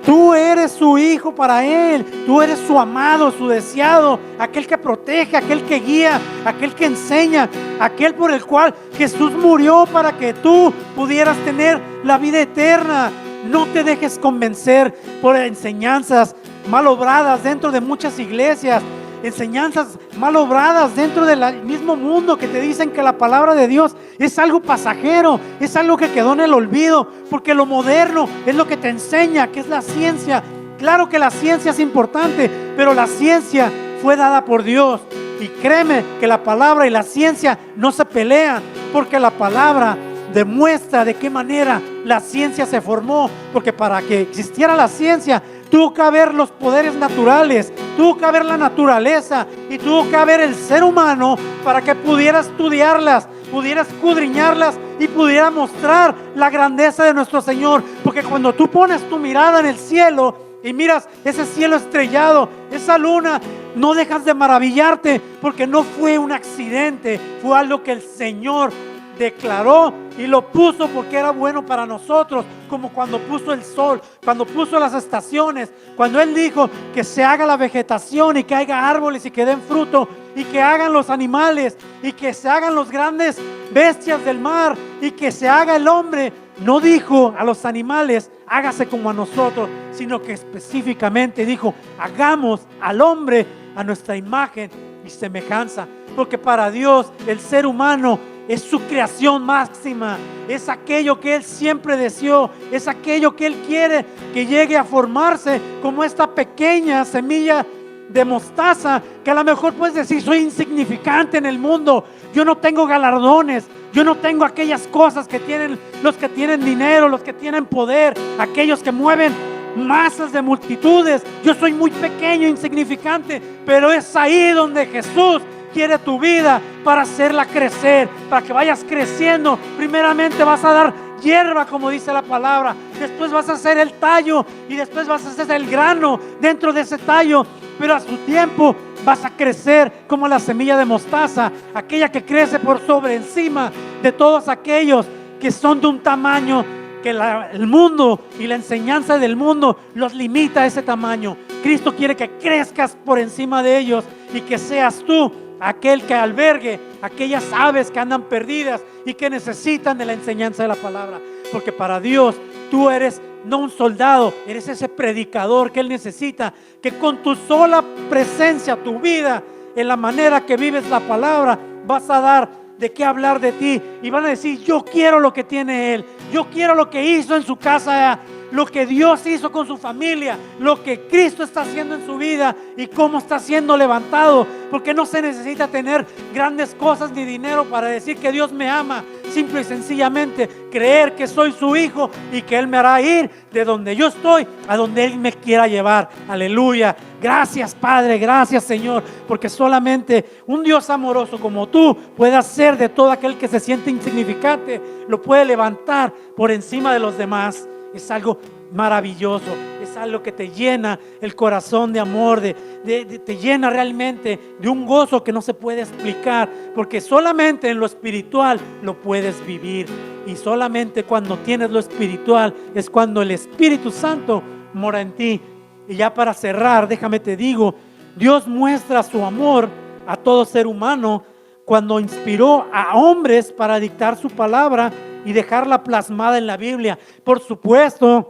[SPEAKER 1] tú eres su hijo para Él. Tú eres su amado, su deseado, aquel que protege, aquel que guía, aquel que enseña, aquel por el cual Jesús murió para que tú pudieras tener la vida eterna. No te dejes convencer por enseñanzas mal obradas dentro de muchas iglesias, enseñanzas mal obradas dentro del mismo mundo que te dicen que la palabra de Dios es algo pasajero, es algo que quedó en el olvido, porque lo moderno es lo que te enseña, que es la ciencia. Claro que la ciencia es importante, pero la ciencia fue dada por Dios, y créeme que la palabra y la ciencia no se pelean, porque la palabra demuestra de qué manera la ciencia se formó, porque para que existiera la ciencia tuvo que haber los poderes naturales, tuvo que haber la naturaleza y tuvo que haber el ser humano para que pudiera estudiarlas, pudiera escudriñarlas y pudiera mostrar la grandeza de nuestro Señor. Porque cuando tú pones tu mirada en el cielo y miras ese cielo estrellado, esa luna, no dejas de maravillarte, porque no fue un accidente, fue algo que el Señor declaró y lo puso porque era bueno para nosotros, como cuando puso el sol, cuando puso las estaciones, cuando Él dijo que se haga la vegetación y que haya árboles y que den fruto y que hagan los animales y que se hagan los grandes bestias del mar y que se haga el hombre. No dijo a los animales hágase como a nosotros, sino que específicamente dijo hagamos al hombre a nuestra imagen y semejanza, porque para Dios el ser humano es su creación máxima, es aquello que Él siempre deseó, es aquello que Él quiere que llegue a formarse como esta pequeña semilla de mostaza, que a lo mejor puedes decir soy insignificante en el mundo, yo no tengo galardones, yo no tengo aquellas cosas que tienen los que tienen dinero, los que tienen poder, aquellos que mueven masas de multitudes. Yo soy muy pequeño, insignificante, pero es ahí donde Jesús quiere tu vida para hacerla crecer, para que vayas creciendo. Primeramente vas a dar hierba, como dice la palabra, después vas a hacer el tallo y después vas a hacer el grano dentro de ese tallo, pero a su tiempo vas a crecer como la semilla de mostaza, aquella que crece por sobre encima de todos aquellos que son de un tamaño que el mundo y la enseñanza del mundo los limita a ese tamaño. Cristo quiere que crezcas por encima de ellos y que seas tú aquel que albergue aquellas aves que andan perdidas y que necesitan de la enseñanza de la palabra. Porque para Dios tú eres no un soldado, eres ese predicador que Él necesita, que con tu sola presencia, tu vida, en la manera que vives la palabra, vas a dar de qué hablar de ti, y van a decir yo quiero lo que tiene él, yo quiero lo que hizo en su casa, lo que Dios hizo con su familia, lo que Cristo está haciendo en su vida y cómo está siendo levantado, porque no se necesita tener grandes cosas ni dinero para decir que Dios me ama. Simple y sencillamente creer que soy su hijo y que Él me hará ir de donde yo estoy a donde Él me quiera llevar. Aleluya. Gracias, Padre, gracias, Señor, porque solamente un Dios amoroso como tú puede hacer de todo aquel que se siente insignificante, lo puede levantar por encima de los demás. Es algo maravilloso, es algo que te llena el corazón de amor, te llena realmente de un gozo que no se puede explicar, porque solamente en lo espiritual lo puedes vivir, y solamente cuando tienes lo espiritual es cuando el Espíritu Santo mora en ti. Y ya para cerrar, déjame te digo Dios muestra su amor a todo ser humano cuando inspiró a hombres para dictar su palabra y dejarla plasmada en la Biblia. Por supuesto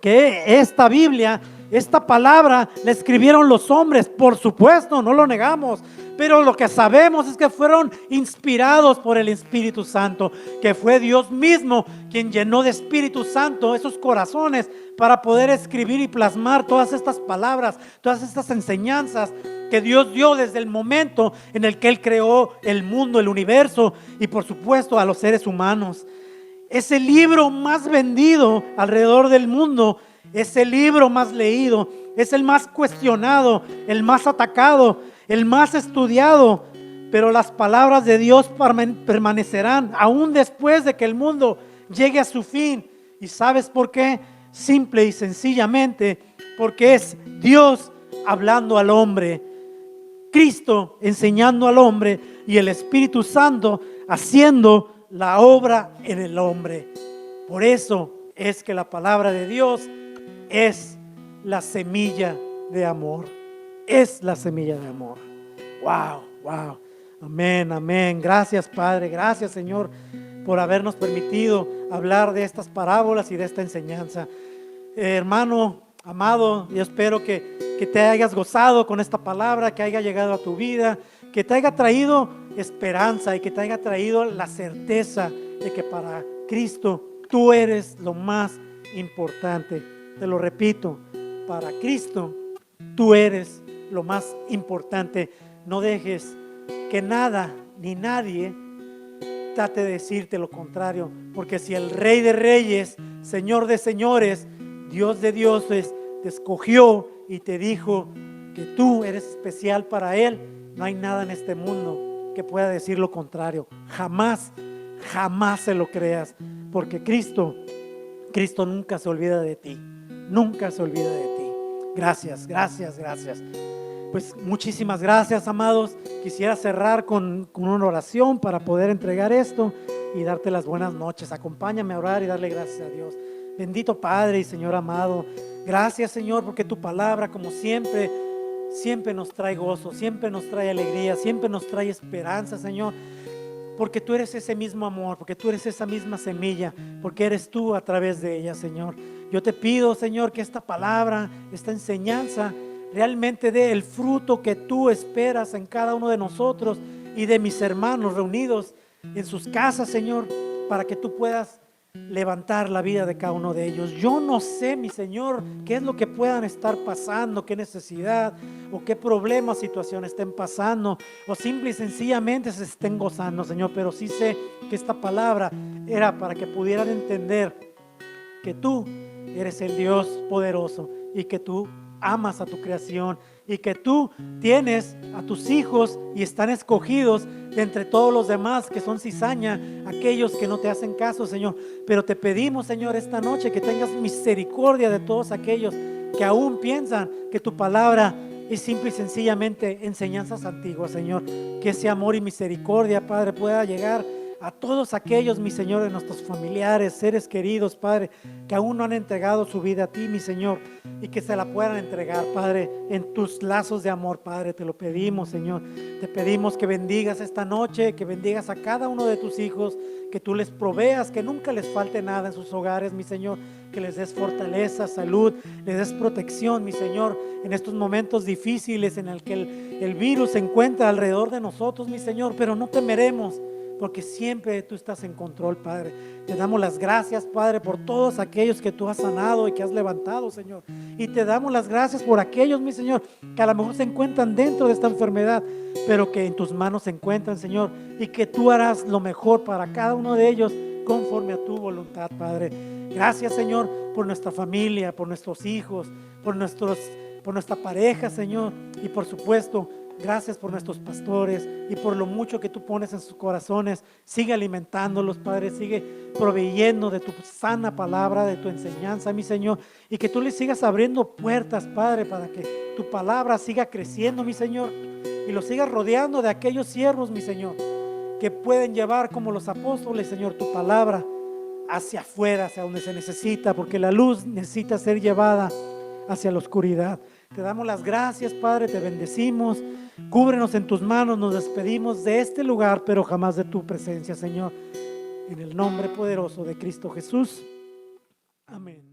[SPEAKER 1] que esta Biblia, esta palabra la escribieron los hombres, por supuesto, no lo negamos, pero lo que sabemos es que fueron inspirados por el Espíritu Santo, que fue Dios mismo quien llenó de Espíritu Santo esos corazones para poder escribir y plasmar todas estas palabras, todas estas enseñanzas que Dios dio desde el momento en el que Él creó el mundo, el universo y por supuesto a los seres humanos. Es el libro más vendido alrededor del mundo, es el libro más leído, es el más cuestionado, el más atacado, el más estudiado. Pero las palabras de Dios permanecerán aún después de que el mundo llegue a su fin. ¿Y sabes por qué? Simple y sencillamente porque es Dios hablando al hombre, Cristo enseñando al hombre y el Espíritu Santo haciendo la obra en el hombre. Por eso es que la palabra de Dios es la semilla de amor. Es la semilla de amor. Wow, wow. Amén, amén. Gracias, Padre. Gracias, Señor, por habernos permitido hablar de estas parábolas y de esta enseñanza. Hermano amado, yo espero que te hayas gozado con esta palabra, que haya llegado a tu vida, que te haya traído esperanza y que te haya traído la certeza de que para Cristo tú eres lo más importante. Te lo repito, para Cristo tú eres lo más importante. No dejes que nada ni nadie trate de decirte lo contrario, porque si el Rey de Reyes, Señor de Señores, Dios de dioses te escogió y te dijo que tú eres especial para Él, no hay nada en este mundo que pueda decir lo contrario. Jamás, jamás se lo creas, porque Cristo nunca se olvida de ti, nunca se olvida de ti. Gracias, gracias, gracias. Pues muchísimas gracias, amados. Quisiera cerrar con una oración para poder entregar esto y darte las buenas noches. Acompáñame a orar y darle gracias a Dios. Bendito Padre y Señor amado, gracias, Señor, porque tu palabra, como siempre, siempre nos trae gozo, siempre nos trae alegría, siempre nos trae esperanza, Señor, porque tú eres ese mismo amor, porque tú eres esa misma semilla, porque eres tú a través de ella, Señor. Yo te pido, Señor, que esta palabra, esta enseñanza realmente dé el fruto que tú esperas en cada uno de nosotros y de mis hermanos reunidos en sus casas, Señor, para que tú puedas levantar la vida de cada uno de ellos. Yo no sé, mi Señor, qué es lo que puedan estar pasando, qué necesidad o qué problemas, situaciones estén pasando, o simple y sencillamente se estén gozando, Señor, pero sí sé que esta palabra era para que pudieran entender que tú eres el Dios poderoso y que tú amas a tu creación y que tú tienes a tus hijos y están escogidos de entre todos los demás que son cizaña, aquellos que no te hacen caso, Señor. Pero te pedimos, Señor, esta noche que tengas misericordia de todos aquellos que aún piensan que tu palabra es simple y sencillamente enseñanzas antiguas, Señor. Que ese amor y misericordia, Padre, pueda llegar a todos aquellos, mi Señor, de nuestros familiares, seres queridos, Padre, que aún no han entregado su vida a ti, mi Señor, y que se la puedan entregar, Padre, en tus lazos de amor, Padre. Te lo pedimos, Señor. Te pedimos que bendigas esta noche, que bendigas a cada uno de tus hijos, que tú les proveas, que nunca les falte nada en sus hogares, mi Señor, que les des fortaleza, salud, les des protección, mi Señor, en estos momentos difíciles en el que el virus se encuentra alrededor de nosotros, mi Señor, pero no temeremos, porque siempre tú estás en control, Padre. Te damos las gracias, Padre, por todos aquellos que tú has sanado y que has levantado, Señor. Y te damos las gracias por aquellos, mi Señor, que a lo mejor se encuentran dentro de esta enfermedad, pero que en tus manos se encuentran, Señor, y que tú harás lo mejor para cada uno de ellos conforme a tu voluntad, Padre. Gracias, Señor, por nuestra familia, por nuestros hijos, por nuestra pareja, Señor, y por supuesto, gracias por nuestros pastores y por lo mucho que tú pones en sus corazones. Sigue alimentándolos, Padre. Sigue proveyendo de tu sana palabra, de tu enseñanza, mi Señor. Y que tú les sigas abriendo puertas, Padre, para que tu palabra siga creciendo, mi Señor. Y los sigas rodeando de aquellos siervos, mi Señor, que pueden llevar como los apóstoles, Señor, tu palabra hacia afuera, hacia donde se necesita, porque la luz necesita ser llevada hacia la oscuridad. Te damos las gracias, Padre, te bendecimos. Cúbrenos en tus manos, nos despedimos de este lugar, pero jamás de tu presencia, Señor. En el nombre poderoso de Cristo Jesús. Amén.